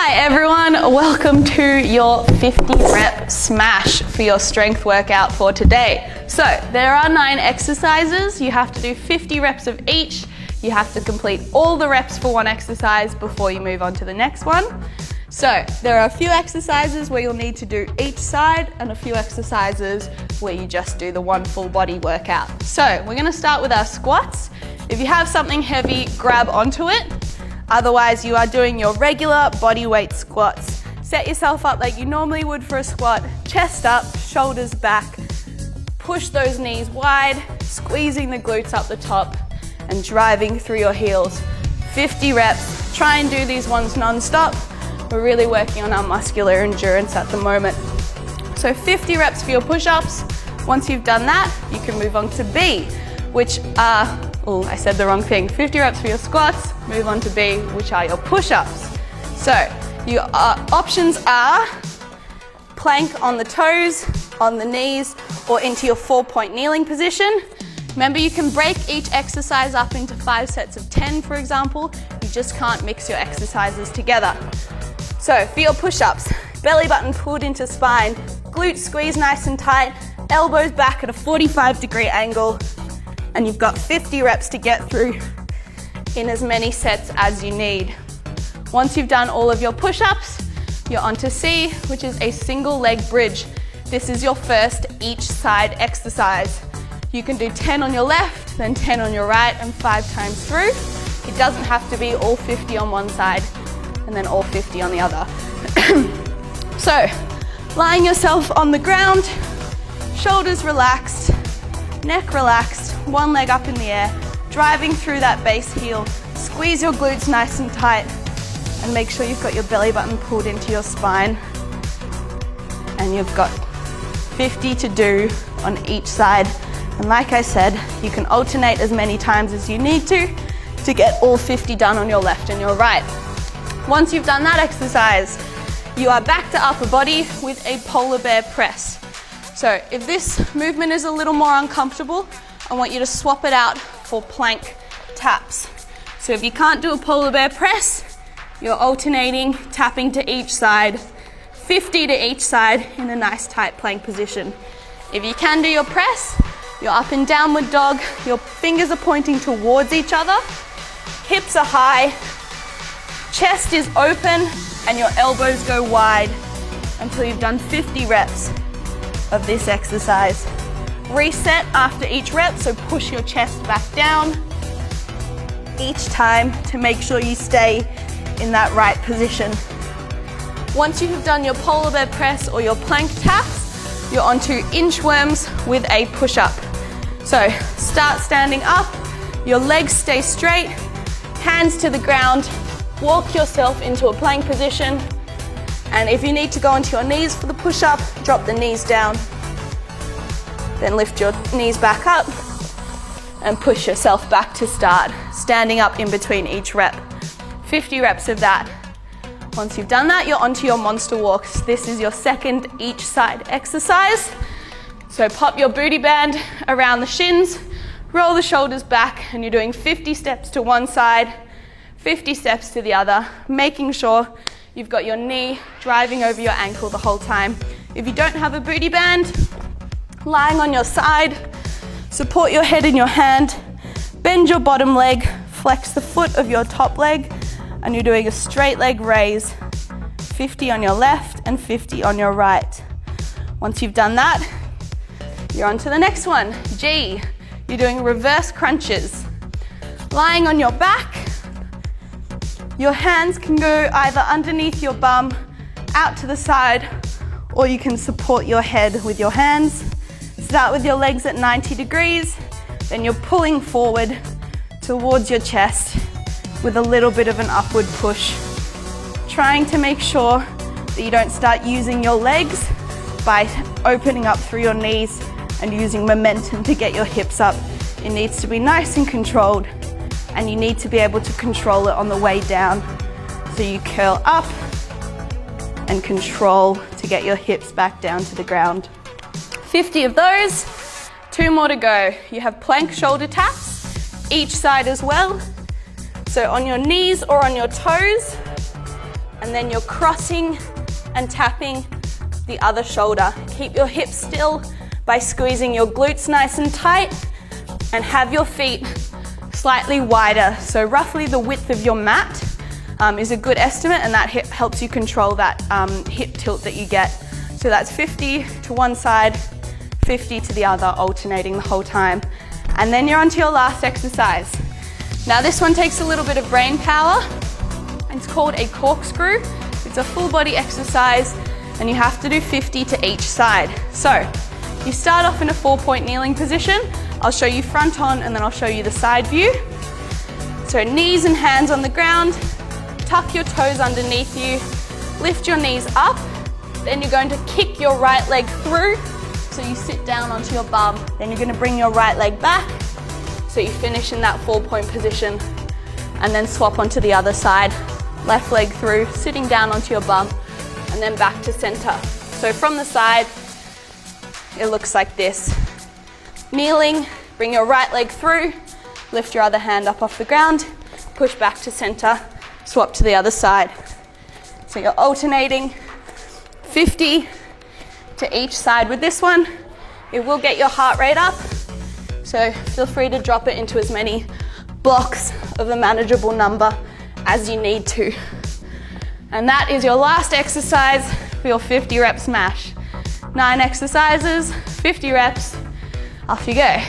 Hi everyone, welcome to your 50 rep smash for your strength workout for today. So there are 9 exercises. You have to do 50 reps of each. You have to complete all the reps for one exercise before you move on to the next one. So there are a few exercises where you'll need to do each side and a few exercises where you just do the one full body workout. So we're gonna start with our squats. If you have something heavy, grab onto it. Otherwise, you are doing your regular body weight squats. Set yourself up like you normally would for a squat, chest up, shoulders back. Push those knees wide, squeezing the glutes up the top and driving through your heels. 50 reps. Try and do these ones non-stop. We're really working on our muscular endurance at the moment. So 50 reps for your push-ups. Once you've done that, you can move on to B, which are, oh, I said the wrong thing. 50 reps for your squats, move on to B, which are your push-ups. So your options are plank on the toes, on the knees, or into your 4-point kneeling position. Remember, you can break each exercise up into 5 sets of 10, for example. You just can't mix your exercises together. So for your push-ups, belly button pulled into spine, glutes squeeze nice and tight, elbows back at a 45-degree angle, and you've got 50 reps to get through in as many sets as you need. Once you've done all of your push-ups, you're on to C, which is a single leg bridge. This is your first each side exercise. You can do 10 on your left, then 10 on your right, and 5 times through. It doesn't have to be all 50 on one side and then all 50 on the other. So, lying yourself on the ground, shoulders relaxed, neck relaxed, one leg up in the air, driving through that base heel. Squeeze your glutes nice and tight and make sure you've got your belly button pulled into your spine. And you've got 50 to do on each side. And like I said, you can alternate as many times as you need to get all 50 done on your left and your right. Once you've done that exercise, you are back to upper body with a polar bear press. So if this movement is a little more uncomfortable, I want you to swap it out for plank taps. So if you can't do a polar bear press, you're alternating, tapping to each side, 50 to each side in a nice tight plank position. If you can do your press, you're up in downward dog, your fingers are pointing towards each other, hips are high, chest is open, and your elbows go wide until you've done 50 reps of this exercise. Reset after each rep, so push your chest back down each time to make sure you stay in that right position. Once you have done your polar bear press or your plank taps, you're onto inchworms with a push-up. So start standing up, your legs stay straight, hands to the ground, walk yourself into a plank position, and if you need to go onto your knees for the push-up, drop the knees down, then lift your knees back up and push yourself back to start, standing up in between each rep. 50 reps of that. Once you've done that, you're onto your monster walks. This is your second each side exercise. So pop your booty band around the shins, roll the shoulders back, and you're doing 50 steps to one side, 50 steps to the other, making sure you've got your knee driving over your ankle the whole time. If you don't have a booty band, lying on your side, support your head in your hand, bend your bottom leg, flex the foot of your top leg, and you're doing a straight leg raise, 50 on your left and 50 on your right. Once you've done that, you're on to the next one, G. You're doing reverse crunches. Lying on your back, your hands can go either underneath your bum, out to the side, or you can support your head with your hands. Start with your legs at 90 degrees, then you're pulling forward towards your chest with a little bit of an upward push. Trying to make sure that you don't start using your legs by opening up through your knees and using momentum to get your hips up. It needs to be nice and controlled, and you need to be able to control it on the way down. So you curl up and control to get your hips back down to the ground. 50 of those, 2 more to go. You have plank shoulder taps, each side as well. So on your knees or on your toes, and then you're crossing and tapping the other shoulder. Keep your hips still by squeezing your glutes nice and tight, and have your feet slightly wider. So roughly the width of your mat is a good estimate, and that helps you control that hip tilt that you get. So that's 50 to one side, 50 to the other, alternating the whole time. And then you're onto your last exercise. Now this one takes a little bit of brain power. It's called a corkscrew. It's a full body exercise, and you have to do 50 to each side. So you start off in a 4-point kneeling position. I'll show you front on, and then I'll show you the side view. So knees and hands on the ground, tuck your toes underneath you, lift your knees up, then you're going to kick your right leg through, so you sit down onto your bum. Then you're going to bring your right leg back, so you finish in that 4-point position, and then swap onto the other side. Left leg through, sitting down onto your bum, and then back to center. So from the side, it looks like this. Kneeling, bring your right leg through, lift your other hand up off the ground, push back to center, swap to the other side. So you're alternating 50 to each side with this one. It will get your heart rate up, so feel free to drop it into as many blocks of a manageable number as you need to. And that is your last exercise for your 50 rep smash. 9 exercises, 50 reps, off you go.